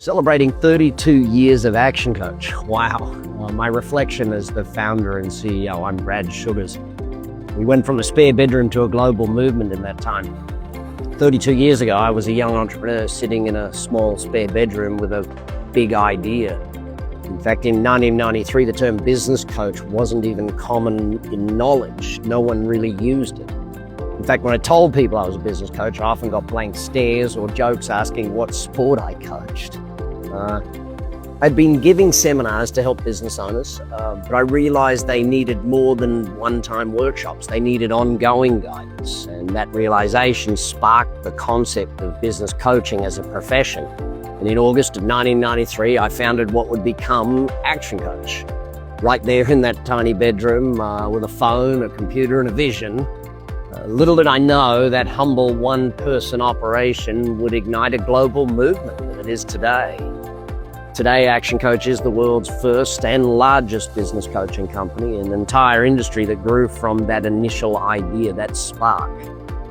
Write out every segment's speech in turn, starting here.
Celebrating 32 years of Action Coach. Wow. My reflection as the founder and CEO, I'm Brad Sugars. We went from a spare bedroom to a global movement in that time. 32 years ago, I was a young entrepreneur sitting in a small spare bedroom with a big idea. In fact, in 1993, the term business coach wasn't even common in knowledge. No one really used it. In fact, when I told people I was a business coach, I often got blank stares or jokes asking what sport I coached. I'd been giving seminars to help business owners, but I realized they needed more than one-time workshops. They needed ongoing guidance, and that realization sparked the concept of business coaching as a profession. And in August of 1993, I founded what would become Action Coach. Right there in that tiny bedroom with a phone, a computer, and a vision. Little did I know that humble one-person operation would ignite a global movement that it is today. Today, Action Coach is the world's first and largest business coaching company, an entire industry that grew from that initial idea, that spark.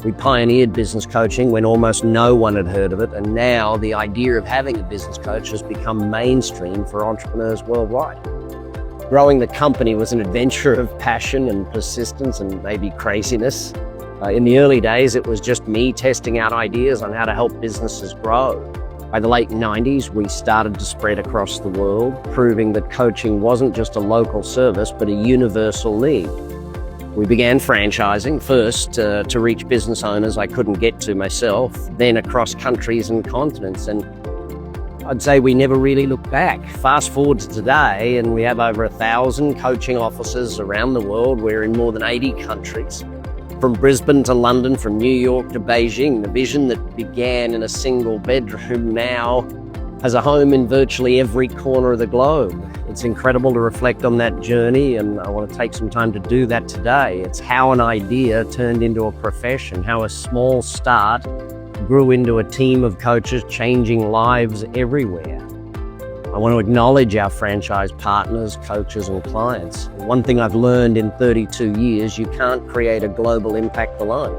We pioneered business coaching when almost no one had heard of it, and now the idea of having a business coach has become mainstream for entrepreneurs worldwide. Growing the company was an adventure of passion and persistence and maybe craziness. In the early days, it was just me testing out ideas on how to help businesses grow. By the late 90s, we started to spread across the world, proving that coaching wasn't just a local service, but a universal need. We began franchising, first to reach business owners I couldn't get to myself, then across countries and continents, and I'd say we never really looked back. Fast forward to today, and we have over 1,000 coaching offices around the world. We're in more than 80 countries. From Brisbane to London, from New York to Beijing, the vision that began in a single bedroom now has a home in virtually every corner of the globe. It's incredible to reflect on that journey, and I want to take some time to do that today. It's how an idea turned into a profession, how a small start grew into a team of coaches changing lives everywhere. I want to acknowledge our franchise partners, coaches, and clients. One thing I've learned in 32 years, you can't create a global impact alone.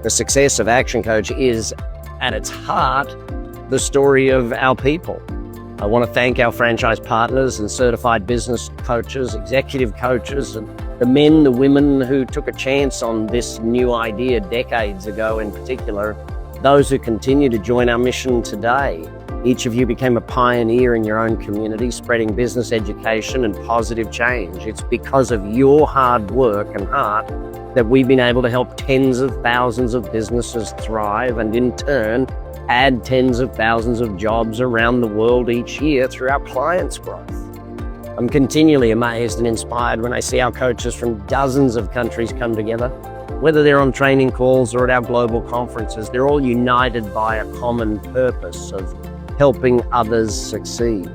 The success of Action Coach is, at its heart, the story of our people. I want to thank our franchise partners and certified business coaches, executive coaches, and the men, the women who took a chance on this new idea decades ago in particular, those who continue to join our mission today. Each of you became a pioneer in your own community, spreading business education and positive change. It's because of your hard work and heart that we've been able to help tens of thousands of businesses thrive and in turn add tens of thousands of jobs around the world each year through our clients' growth. I'm continually amazed and inspired when I see our coaches from dozens of countries come together. Whether they're on training calls or at our global conferences, they're all united by a common purpose of helping others succeed.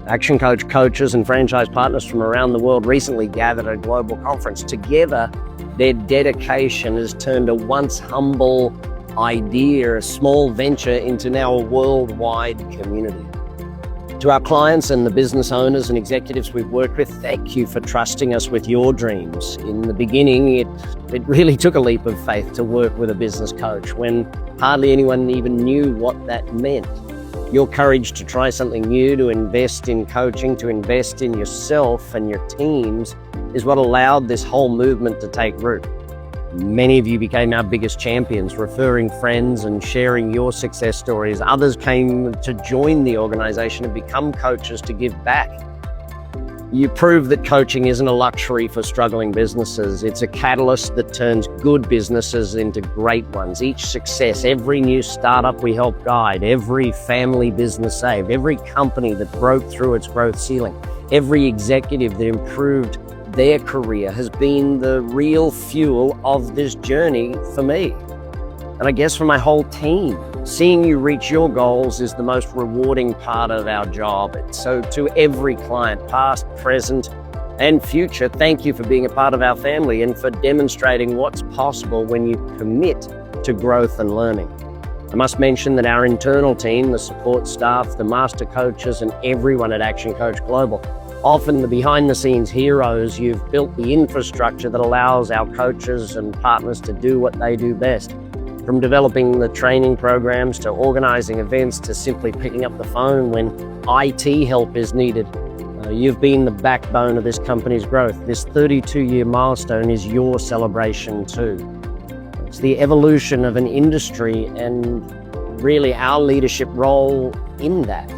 Action Coach coaches and franchise partners from around the world recently gathered at a global conference. Together, their dedication has turned a once humble idea, a small venture, into now a worldwide community. To our clients and the business owners and executives we've worked with, thank you for trusting us with your dreams. In the beginning, it really took a leap of faith to work with a business coach when hardly anyone even knew what that meant. Your courage to try something new, to invest in coaching, to invest in yourself and your teams is what allowed this whole movement to take root. Many of you became our biggest champions, referring friends and sharing your success stories. Others came to join the organization and become coaches to give back. You prove that coaching isn't a luxury for struggling businesses. It's a catalyst that turns good businesses into great ones. Each success, every new startup we help guide, every family business saved, every company that broke through its growth ceiling, every executive that improved their career has been the real fuel of this journey for me. And I guess for my whole team. Seeing you reach your goals is the most rewarding part of our job. So to every client, past, present, and future, thank you for being a part of our family and for demonstrating what's possible when you commit to growth and learning. I must mention that our internal team, the support staff, the master coaches, and everyone at Action Coach Global, often the behind-the-scenes heroes. You've built the infrastructure that allows our coaches and partners to do what they do best. from developing the training programs to organizing events to simply picking up the phone when IT help is needed. You've been the backbone of this company's growth. This 32-year milestone is your celebration too. It's the evolution of an industry and really our leadership role in that.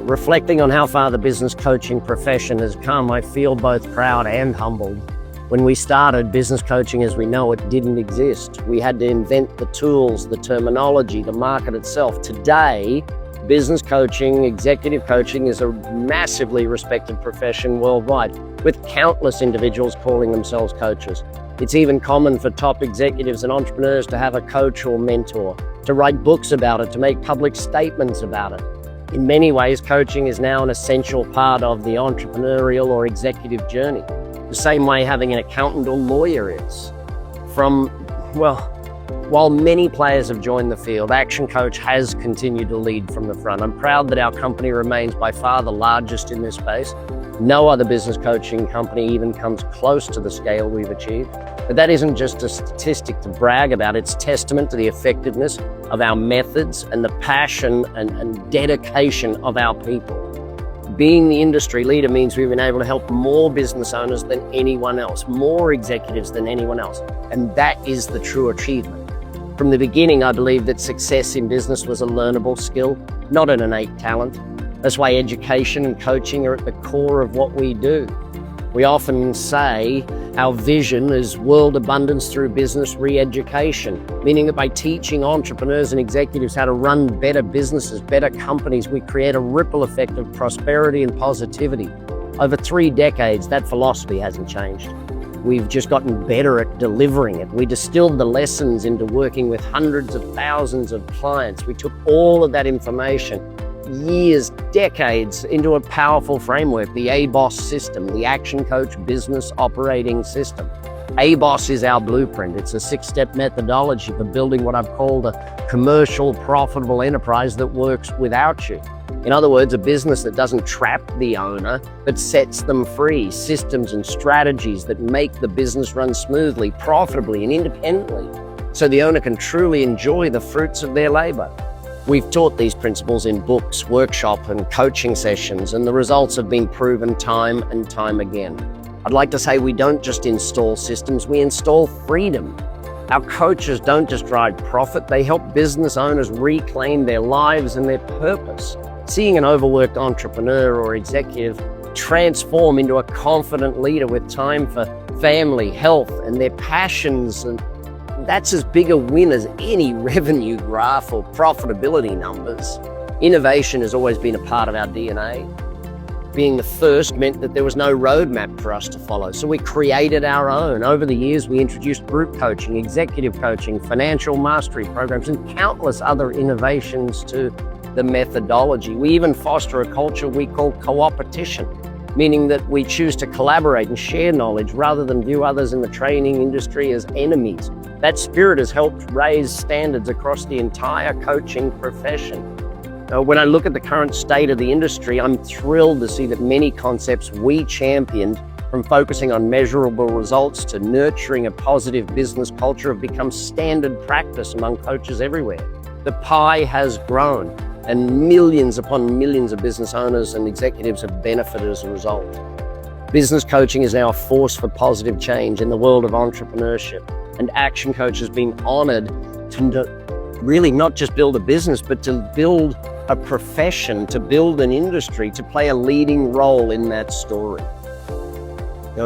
Reflecting on how far the business coaching profession has come, I feel both proud and humbled. When we started, business coaching as we know it didn't exist. We had to invent the tools, the terminology, the market itself. Today, business coaching, executive coaching is a massively respected profession worldwide, with countless individuals calling themselves coaches. It's even common for top executives and entrepreneurs to have a coach or mentor, to write books about it, to make public statements about it. In many ways, coaching is now an essential part of the entrepreneurial or executive journey, the same way having an accountant or lawyer is. While many players have joined the field, Action Coach has continued to lead from the front. I'm proud that our company remains by far the largest in this space. No other business coaching company even comes close to the scale we've achieved. But that isn't just a statistic to brag about, it's testament to the effectiveness of our methods and the passion and dedication of our people. Being the industry leader means we've been able to help more business owners than anyone else, more executives than anyone else. And that is the true achievement. From the beginning, I believed that success in business was a learnable skill, not an innate talent. That's why education and coaching are at the core of what we do. We often say our vision is world abundance through business re-education, meaning that by teaching entrepreneurs and executives how to run better businesses, better companies, we create a ripple effect of prosperity and positivity. Over 3 decades, that philosophy hasn't changed. We've just gotten better at delivering it. We distilled the lessons into working with hundreds of thousands of clients. We took all of that information, years, decades, into a powerful framework, the ABOS system, the Action Coach Business Operating System. ABOS is our blueprint. It's a 6-step methodology for building what I've called a commercial, profitable enterprise that works without you. In other words, a business that doesn't trap the owner, but sets them free. Systems and strategies that make the business run smoothly, profitably, and independently, so the owner can truly enjoy the fruits of their labor. We've taught these principles in books, workshop, and coaching sessions, and the results have been proven time and time again. I'd like to say we don't just install systems, we install freedom. Our coaches don't just drive profit, they help business owners reclaim their lives and their purpose. Seeing an overworked entrepreneur or executive transform into a confident leader with time for family, health, and their passions, and that's as big a win as any revenue graph or profitability numbers. Innovation has always been a part of our DNA. Being the first meant that there was no roadmap for us to follow, so we created our own. Over the years, we introduced group coaching, executive coaching, financial mastery programs, and countless other innovations to the methodology. We even foster a culture we call co-opetition, meaning that we choose to collaborate and share knowledge rather than view others in the training industry as enemies. That spirit has helped raise standards across the entire coaching profession. When I look at the current state of the industry, I'm thrilled to see that many concepts we championed, from focusing on measurable results to nurturing a positive business culture, have become standard practice among coaches everywhere. The pie has grown, and millions upon millions of business owners and executives have benefited as a result. Business coaching is now a force for positive change in the world of entrepreneurship, and Action Coach has been honored to really not just build a business, but to build a profession, to build an industry, to play a leading role in that story.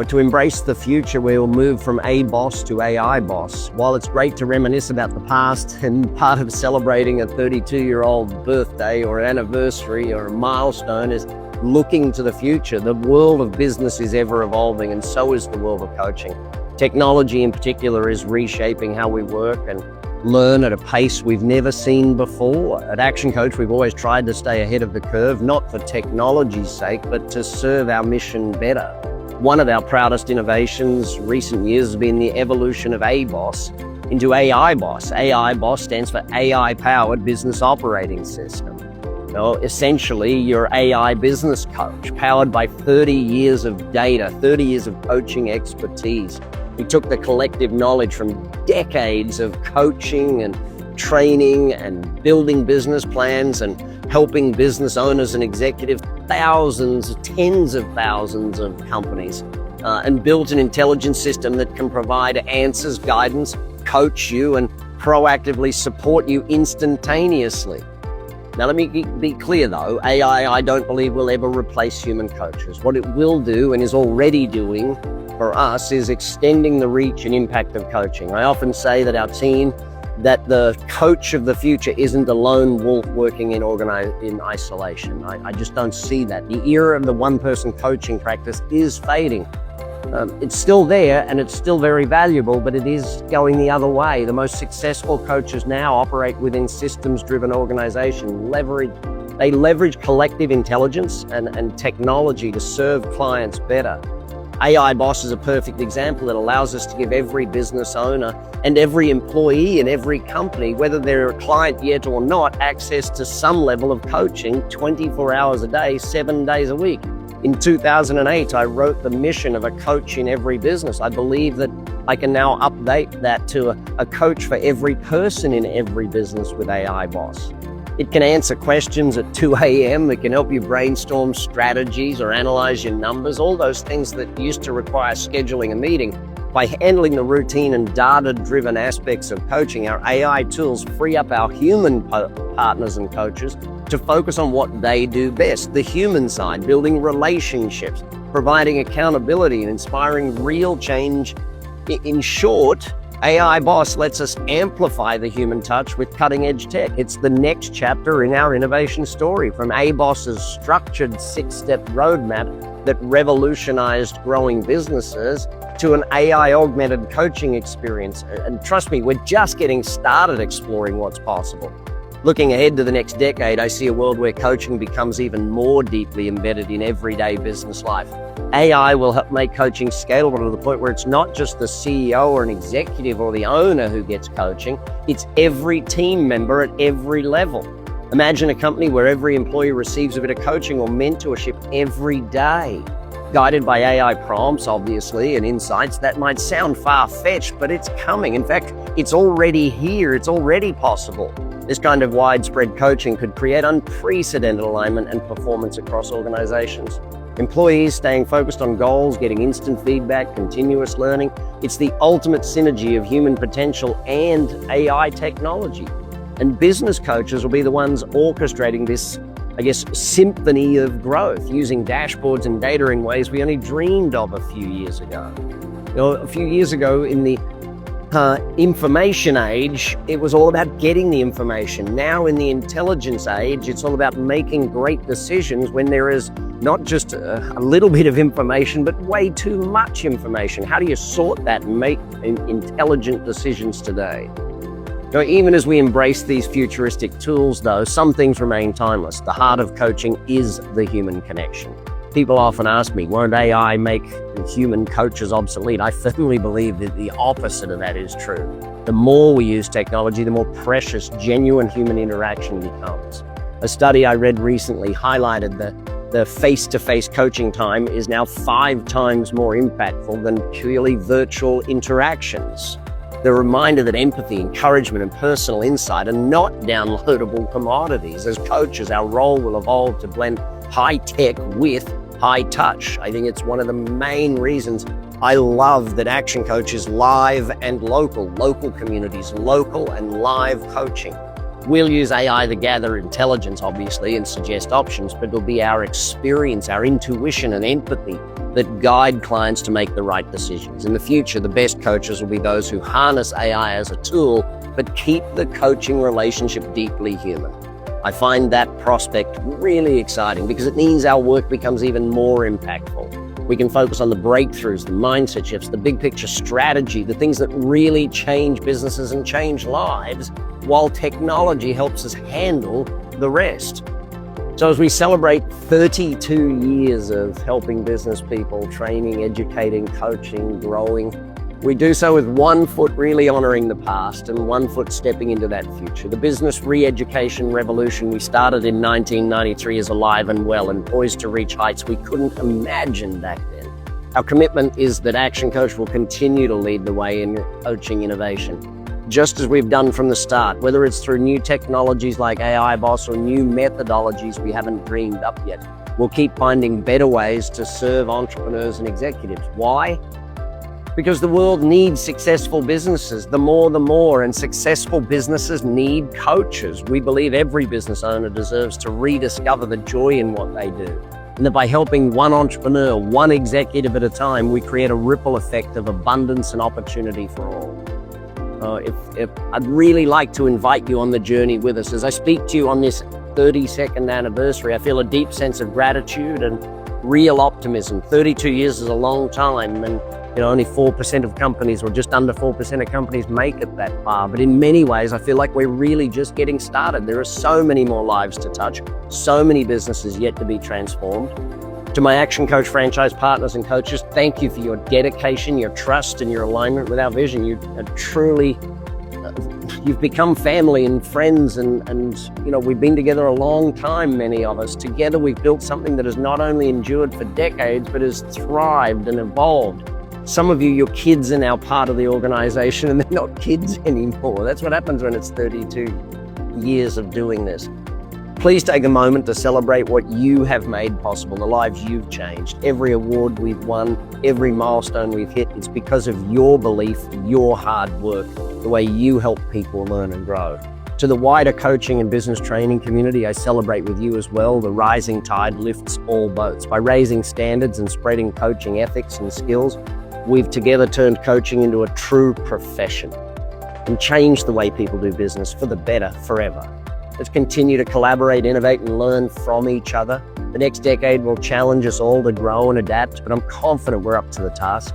To embrace the future, we will move from ABOS to AI boss. While it's great to reminisce about the past, and part of celebrating a 32-year-old birthday or anniversary or a milestone is looking to the future. The world of business is ever evolving, and so is the world of coaching. Technology in particular is reshaping how we work and learn at a pace we've never seen before. At Action Coach, we've always tried to stay ahead of the curve, not for technology's sake, but to serve our mission better. One of our proudest innovations recent years has been the evolution of ABOS into AI Boss. AI Boss stands for AI-powered business operating system. Essentially, your AI business coach, powered by 30 years of data, 30 years of coaching expertise. We took the collective knowledge from decades of coaching and training and building business plans and helping business owners and executives, thousands, tens of thousands of companies, and built an intelligence system that can provide answers, guidance, coach you, and proactively support you instantaneously. Now, let me be clear though, AI, I don't believe will ever replace human coaches. What it will do, and is already doing for us, is extending the reach and impact of coaching. I often say that that the coach of the future isn't a lone wolf working in isolation. I just don't see that. The era of the one-person coaching practice is fading. It's still there and it's still very valuable, but it is going the other way. The most successful coaches now operate within systems-driven organizations. They leverage collective intelligence and technology to serve clients better. AI Boss is a perfect example that allows us to give every business owner and every employee in every company, whether they're a client yet or not, access to some level of coaching 24 hours a day, 7 days a week. In 2008, I wrote the mission of a coach in every business. I believe that I can now update that to a coach for every person in every business with AI Boss. It can answer questions at 2 a.m. It can help you brainstorm strategies or analyze your numbers, all those things that used to require scheduling a meeting. By handling the routine and data-driven aspects of coaching, our AI tools free up our human partners and coaches to focus on what they do best, the human side, building relationships, providing accountability, and inspiring real change. In short, AI Boss lets us amplify the human touch with cutting-edge tech. It's the next chapter in our innovation story, from ABOS's structured 6-step roadmap that revolutionized growing businesses to an AI-augmented coaching experience. And trust me, we're just getting started exploring what's possible. Looking ahead to the next decade, I see a world where coaching becomes even more deeply embedded in everyday business life. AI will help make coaching scalable to the point where it's not just the CEO or an executive or the owner who gets coaching, it's every team member at every level. Imagine a company where every employee receives a bit of coaching or mentorship every day. Guided by AI prompts, obviously, and insights. That might sound far-fetched, but it's coming. In fact, it's already here. It's already possible. This kind of widespread coaching could create unprecedented alignment and performance across organizations. Employees staying focused on goals, getting instant feedback, continuous learning. It's the ultimate synergy of human potential and AI technology. And business coaches will be the ones orchestrating this, symphony of growth, using dashboards and data in ways we only dreamed of a few years ago. A few years ago in the information age, it was all about getting the information. Now in the intelligence age, it's all about making great decisions when there is not just a little bit of information, but way too much information. How do you sort that and make intelligent decisions today? Even as we embrace these futuristic tools, though, some things remain timeless. The heart of coaching is the human connection. People often ask me, won't AI make human coaches obsolete? I firmly believe that the opposite of that is true. The more we use technology, the more precious, genuine human interaction becomes. A study I read recently highlighted that the face-to-face coaching time is now 5 times more impactful than purely virtual interactions. The reminder that empathy, encouragement, and personal insight are not downloadable commodities. As coaches, our role will evolve to blend high tech with high touch. I think it's one of the main reasons I love that Action Coach is live and local communities, local and live coaching. We'll use AI to gather intelligence, obviously, and suggest options, but it'll be our experience, our intuition and empathy that guide clients to make the right decisions. In the future, the best coaches will be those who harness AI as a tool, but keep the coaching relationship deeply human. I find that prospect really exciting because it means our work becomes even more impactful. We can focus on the breakthroughs, the mindset shifts, the big picture strategy, the things that really change businesses and change lives, while technology helps us handle the rest. So as we celebrate 32 years of helping business people, training, educating, coaching, growing, we do so with one foot really honoring the past and one foot stepping into that future. The business re-education revolution we started in 1993 is alive and well and poised to reach heights we couldn't imagine back then. Our commitment is that Action Coach will continue to lead the way in coaching innovation, just as we've done from the start, whether it's through new technologies like AI Boss or new methodologies we haven't dreamed up yet. We'll keep finding better ways to serve entrepreneurs and executives. Why? Because the world needs successful businesses, the more, and successful businesses need coaches. We believe every business owner deserves to rediscover the joy in what they do. And that by helping one entrepreneur, one executive at a time, we create a ripple effect of abundance and opportunity for all. I'd really like to invite you on the journey with us. As I speak to you on this 32nd anniversary, I feel a deep sense of gratitude and real optimism. 32 years is a long time, and only 4% of companies, or just under 4% of companies, make it that far. But in many ways, I feel like we're really just getting started. There are so many more lives to touch, so many businesses yet to be transformed. To my Action Coach franchise partners and coaches, thank you for your dedication, your trust, and your alignment with our vision. You are truly, you've become family and friends, and we've been together a long time, many of us. Together, we've built something that has not only endured for decades, but has thrived and evolved. Some of you, your kids are now part of the organization, and they're not kids anymore. That's what happens when it's 32 years of doing this. Please take a moment to celebrate what you have made possible, the lives you've changed. Every award we've won, every milestone we've hit, it's because of your belief, your hard work, the way you help people learn and grow. To the wider coaching and business training community, I celebrate with you as well. The rising tide lifts all boats. By raising standards and spreading coaching ethics and skills, we've together turned coaching into a true profession and changed the way people do business for the better forever. Let's continue to collaborate, innovate, and learn from each other. The next decade will challenge us all to grow and adapt, but I'm confident we're up to the task.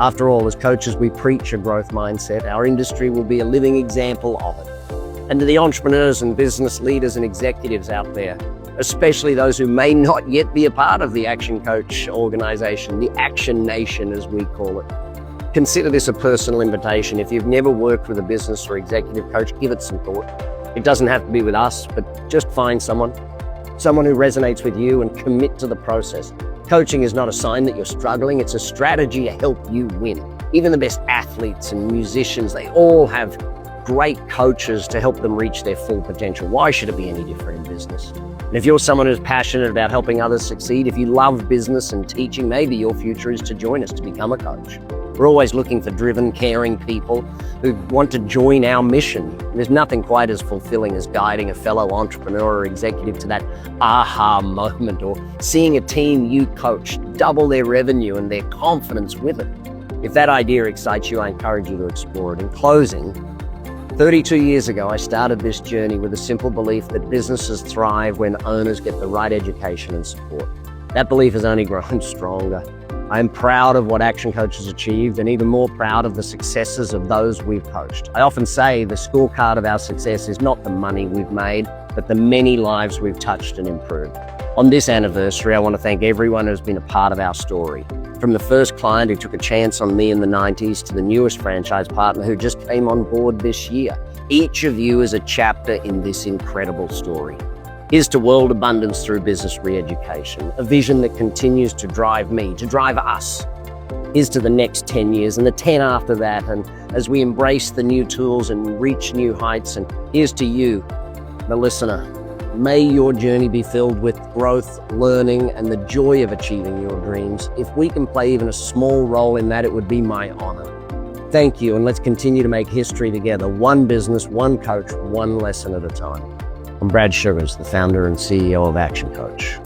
After all, as coaches, we preach a growth mindset. Our industry will be a living example of it. And to the entrepreneurs and business leaders and executives out there, especially those who may not yet be a part of the Action Coach organization, the Action Nation as we call it, consider this a personal invitation. If you've never worked with a business or executive coach, give it some thought. It doesn't have to be with us, but just find someone who resonates with you, and commit to the process. Coaching is not a sign that you're struggling. It's a strategy to help you win. Even the best athletes and musicians, they all have great coaches to help them reach their full potential. Why should it be any different in business? And if you're someone who's passionate about helping others succeed, if you love business and teaching, maybe your future is to join us to become a coach. We're always looking for driven, caring people who want to join our mission. There's nothing quite as fulfilling as guiding a fellow entrepreneur or executive to that aha moment, or seeing a team you coach double their revenue and their confidence with it. If that idea excites you, I encourage you to explore it. In closing, 32 years ago, I started this journey with a simple belief that businesses thrive when owners get the right education and support. That belief has only grown stronger. I am proud of what Action Coach has achieved, and even more proud of the successes of those we've coached. I often say the scorecard of our success is not the money we've made, but the many lives we've touched and improved. On this anniversary, I want to thank everyone who's been a part of our story. From the first client who took a chance on me in the 90s to the newest franchise partner who just came on board this year. Each of you is a chapter in this incredible story. Here's to world abundance through business re-education, a vision that continues to drive me, to drive us. Here's to the next 10 years and the 10 after that, and as we embrace the new tools and reach new heights. And here's to you, the listener. May your journey be filled with growth, learning, and the joy of achieving your dreams. If we can play even a small role in that, it would be my honor. Thank you, and let's continue to make history together. One business, one coach, one lesson at a time. I'm Brad Sugars, the founder and CEO of Action Coach.